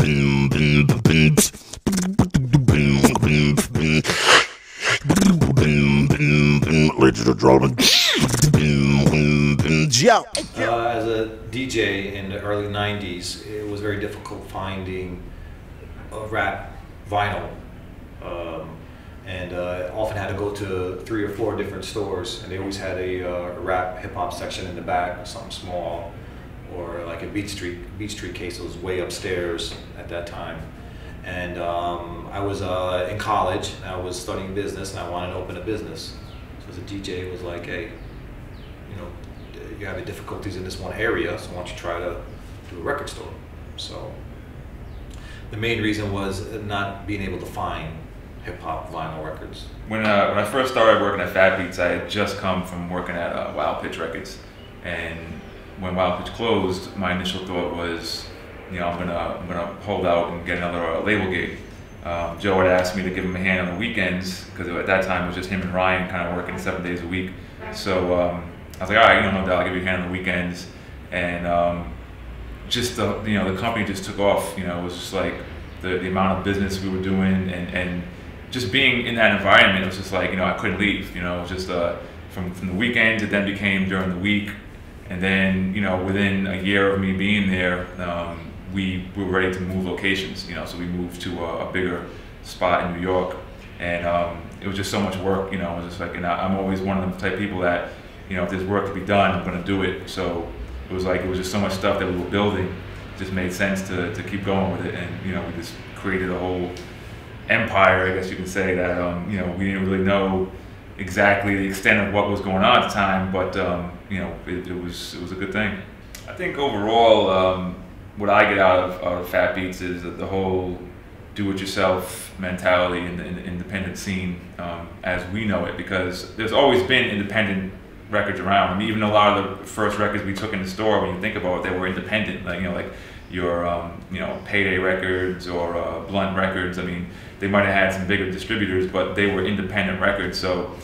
Ladies and gentlemen. Joe. As a DJ in the early 90s, it was very difficult finding a rap vinyl. And often had to go to 3 or 4 different stores, and they always had a rap hip hop section in the back, something small, or like a Beat Street case was way upstairs at that time. And I was in college, and I was studying business, and I wanted to open a business. So as a DJ, it was like, hey, you know, you're having difficulties in this one area, so why don't you try to do a record store? So the main reason was not being able to find hip-hop vinyl records. When I first started working at Fat Beats, I had just come from working at Wild Pitch Records, and when Wild Pitch closed, my initial thought was, you know, I'm gonna hold out and get another label gig. Joe had asked me to give him a hand on the weekends because at that time it was just him and Ryan kind of working 7 days a week. So I was like, all right, you know, no doubt, I'll give you a hand on the weekends, and just the company just took off. You know, it was just like the amount of business we were doing, and just being in that environment, it was just like, you know, I couldn't leave. You know, it was just from the weekends, it then became during the week, and then, you know, within a year of me being there, we were ready to move locations. You know, so we moved to a bigger spot in New York, and it was just so much work. You know, it was just like, and I'm always one of the type of people that, you know, if there's work to be done, I'm going to do it. So it was like, it was just so much stuff that we were building. It just made sense to keep going with it, and, you know, we just created a whole empire, I guess you can say, that you know, we didn't really know exactly the extent of what was going on at the time, but you know, it was a good thing. I think overall, what I get out of Fat Beats is the whole do-it-yourself mentality in the independent scene as we know it, because there's always been independent records around. I mean, even a lot of the first records we took in the store, when you think about it, they were independent. Like, you know, like your you know, Payday Records or Blunt Records. I mean, they might have had some bigger distributors, but they were independent records. So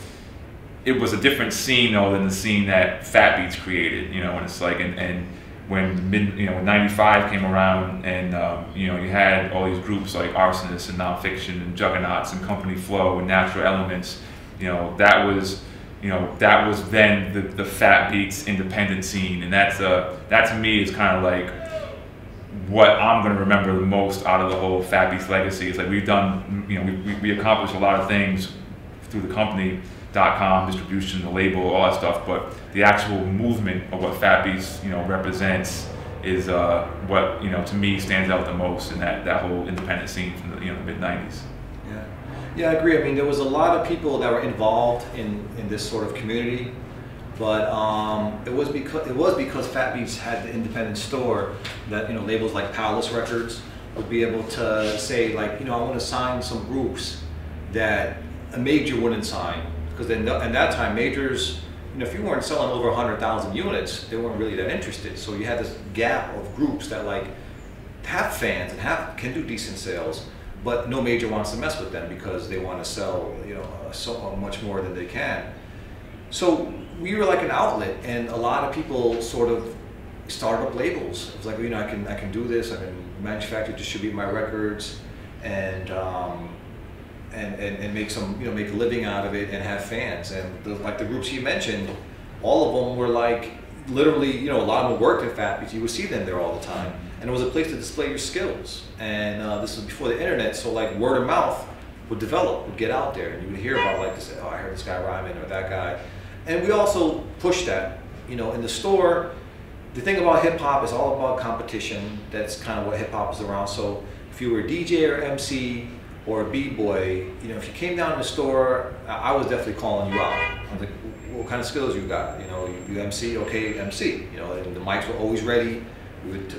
it was a different scene, though, than the scene that Fat Beats created. You know, and it's like, and when when '95 came around, and you know, you had all these groups like Arsonists and Nonfiction and Juggernauts and Company Flow and Natural Elements. You know, that was, you know, that was then the Fat Beats independent scene, and that to me is kind of like what I'm going to remember the most out of the whole Fat Beats legacy. It's like we've done, you know, we accomplished a lot of things through the company.com, distribution, the label, all that stuff, but the actual movement of what Fat Beats, you know, represents is what, you know, to me stands out the most in that whole independent scene from the, you know, the mid-90s. Yeah, I agree. I mean, there was a lot of people that were involved in this sort of community, but it was because Fat Beats had the independent store that, you know, labels like Palace Records would be able to say, like, you know, I want to sign some groups that a major wouldn't sign, because then at that time majors, you know, if you weren't selling over 100,000 units, they weren't really that interested. So you had this gap of groups that like have fans and can do decent sales, but no major wants to mess with them because they want to sell, you know, so much more than they can. So we were like an outlet, and a lot of people sort of started up labels. It was like, you know, I can do this. I can manufacture, distribute my records, and make some, you know, make a living out of it and have fans. And like the groups you mentioned, all of them were like literally, you know, a lot of them worked at Fat Beats. You would see them there all the time, and it was a place to display your skills. And this was before the internet, so like word of mouth would get out there, and you would hear about, like, oh, I heard this guy rhyming or that guy. And we also pushed that, you know, in the store. The thing about hip hop is all about competition. That's kind of what hip hop is around. So if you were a DJ or MC or a b-boy, you know, if you came down to the store, I was definitely calling you out. I was like, what kind of skills you got? You know, you MC, okay, MC. You know, and the mics were always ready. We would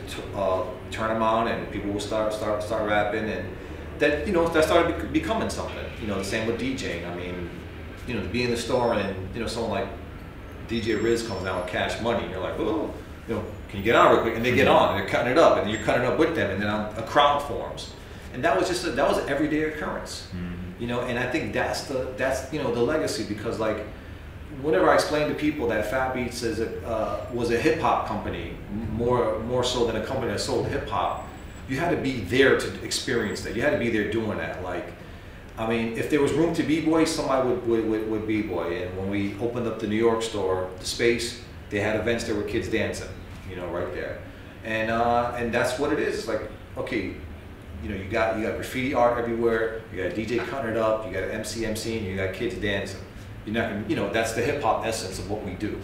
turn them on, and people would start rapping, and that, you know, that started becoming something. You know, the same with DJing. I mean, you know, to be in the store and, you know, someone like DJ Riz comes down with Cash Money, and you're like, oh, you know, can you get on real quick? And they get on, and they're cutting it up, and you're cutting it up with them, and then a crowd forms. And that was an everyday occurrence. Mm-hmm. You know, and I think that's you know, the legacy, because like whenever I explain to people that Fat Beats was a hip hop company, more so than a company that sold hip hop, you had to be there to experience that. You had to be there doing that. Like, I mean, if there was room to b-boy, somebody would b-boy. And when we opened up the New York store, the Space, they had events there with kids dancing, you know, right there. And that's what it is. It's like, okay, you know, you got graffiti art everywhere. You got a DJ cutting it up. You got an MC emceeing. You got kids dancing. You're not gonna, you know, that's the hip hop essence of what we do.